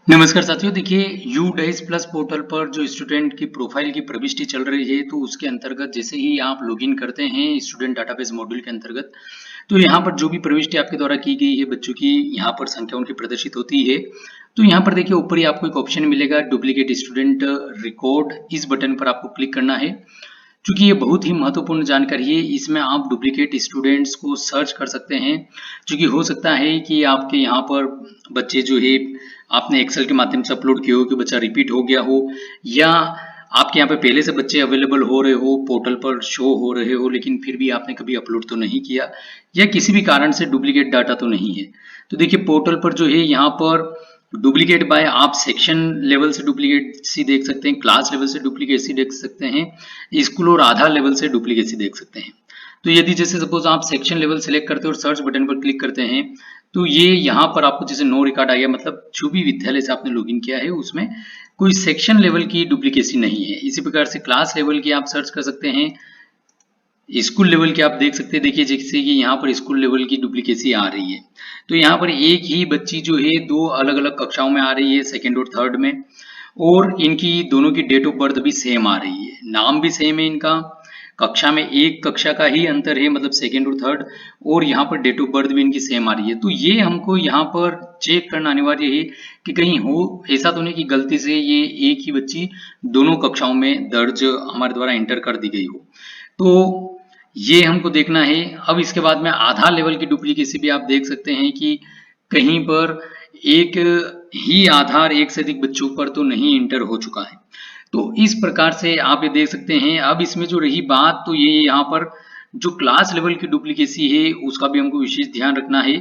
नमस्कार साथियों, देखिए यू डाइस प्लस पोर्टल पर जो स्टूडेंट की प्रोफाइल की प्रविष्टि चल रही है, तो उसके अंतर्गत जैसे ही आप लॉगिन करते हैं स्टूडेंट डाटाबेस मॉड्यूल के अंतर्गत, तो यहाँ पर जो भी प्रविष्टि आपके द्वारा की गई है बच्चों की, यहाँ पर संख्या उनकी प्रदर्शित होती है। तो यहाँ पर देखिए ऊपर ही आपको एक ऑप्शन मिलेगा डुप्लीकेट स्टूडेंट रिकॉर्ड, इस बटन पर आपको क्लिक करना है। चूंकि ये बहुत ही महत्वपूर्ण जानकारी है, इसमें आप डुप्लीकेट स्टूडेंट्स को सर्च कर सकते हैं। चूंकि हो सकता है कि आपके यहाँ पर बच्चे जो है आपने एक्सेल के माध्यम से अपलोड किए हो कि बच्चा रिपीट हो गया हो, या आपके यहाँ पे पहले से बच्चे अवेलेबल हो रहे हो, पोर्टल पर शो हो रहे हो, लेकिन फिर भी आपने कभी अपलोड तो नहीं किया, या किसी भी कारण से डुप्लीकेट डाटा तो नहीं है। तो देखिए पोर्टल पर जो है यहाँ पर डुप्लीकेट बाय आप सेक्शन लेवल से डुप्लीकेसी देख सकते हैं, क्लास लेवल से डुप्लीकेसी देख सकते हैं, स्कूल और आधार लेवल से डुप्लीकेसी देख सकते हैं। तो यदि जैसे सपोज आप सेक्शन लेवल सेलेक्ट करते हैं और सर्च बटन पर क्लिक करते हैं, तो ये यहाँ पर आपको जैसे नो रिकॉर्ड आ गया, मतलब जो भी विद्यालय से आपने लॉगिन किया है उसमें कोई सेक्शन लेवल की डुप्लीकेसी नहीं है। इसी प्रकार से क्लास लेवल की आप सर्च कर सकते हैं, स्कूल लेवल के आप देख सकते हैं। देखिए जैसे कि यहाँ पर स्कूल लेवल की डुप्लीकेसी आ रही है, तो यहाँ पर एक ही बच्ची जो है दो अलग अलग कक्षाओं में आ रही है, सेकेंड और थर्ड में, और इनकी दोनों की डेट ऑफ बर्थ भी सेम आ रही है, नाम भी सेम है इनका, कक्षा में एक कक्षा का ही अंतर है, मतलब सेकेंड और थर्ड, और यहाँ पर डेट ऑफ बर्थ भी इनकी सेम आ रही है। तो ये हमको यहाँ पर चेक करना अनिवार्य है कि कहीं हो ऐसा तो नहीं कि गलती से ये एक ही बच्ची दोनों कक्षाओं में दर्ज हमारे द्वारा एंटर कर दी गई हो। तो ये हमको देखना है। अब इसके बाद में आधार लेवल की डुप्लीकेसी भी आप देख सकते हैं कि कहीं पर एक ही आधार एक से अधिक बच्चों पर तो नहीं इंटर हो चुका है। तो इस प्रकार से आप ये देख सकते हैं। अब इसमें जो रही बात, तो ये यहाँ पर जो क्लास लेवल की डुप्लीकेसी है उसका भी हमको विशेष ध्यान रखना है।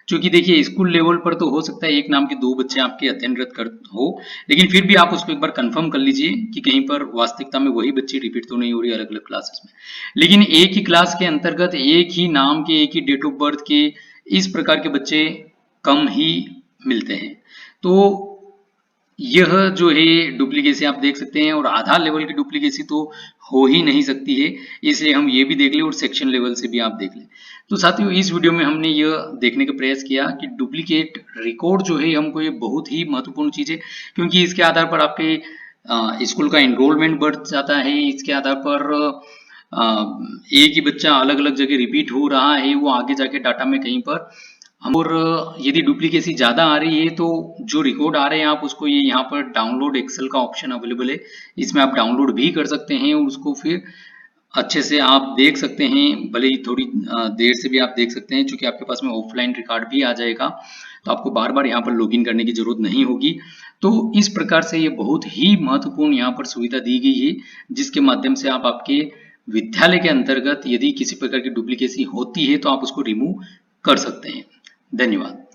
क्योंकि देखिए स्कूल लेवल पर तो हो सकता है एक नाम के दो बच्चे आपके अध्ययनरत कर हो, लेकिन फिर भी आप उसको एक बार कंफर्म कर लीजिए कि कहीं पर वास्तविकता में वही बच्ची रिपीट तो नहीं हो रही अलग अलग क्लासेस में। लेकिन एक ही क्लास के अंतर्गत एक ही नाम के, एक ही डेट ऑफ बर्थ के, इस प्रकार के बच्चे कम ही मिलते हैं। तो यह जो है डुप्लीकेसी आप देख सकते हैं, और आधार लेवल की डुप्लीकेसी तो हो ही नहीं सकती है, इसलिए हम ये भी देख लें और सेक्शन लेवल से भी आप देख लें। तो साथियों इस वीडियो में हमने यह देखने का प्रयास किया कि डुप्लीकेट रिकॉर्ड जो है हमको ये बहुत ही महत्वपूर्ण चीज है, क्योंकि इसके आधार पर आपके स्कूल का एनरोलमेंट बढ़ जाता है। इसके आधार पर एक ही बच्चा अलग अलग जगह रिपीट हो रहा है, वो आगे जाके डाटा में कहीं पर और यदि डुप्लीकेसी ज़्यादा आ रही है तो जो रिकॉर्ड आ रहे हैं आप उसको ये यहाँ पर डाउनलोड एक्सेल का ऑप्शन अवेलेबल है, इसमें आप डाउनलोड भी कर सकते हैं और उसको फिर अच्छे से आप देख सकते हैं। भले ही थोड़ी देर से भी आप देख सकते हैं, क्योंकि आपके पास में ऑफलाइन रिकॉर्ड भी आ जाएगा, तो आपको बार बार यहाँ पर लॉगिन करने की जरूरत नहीं होगी। तो इस प्रकार से ये बहुत ही महत्वपूर्ण यहाँ पर सुविधा दी गई है, जिसके माध्यम से आप आपके विद्यालय के अंतर्गत यदि किसी प्रकार की डुप्लीकेसी होती है तो आप उसको रिमूव कर सकते हैं। धन्यवाद।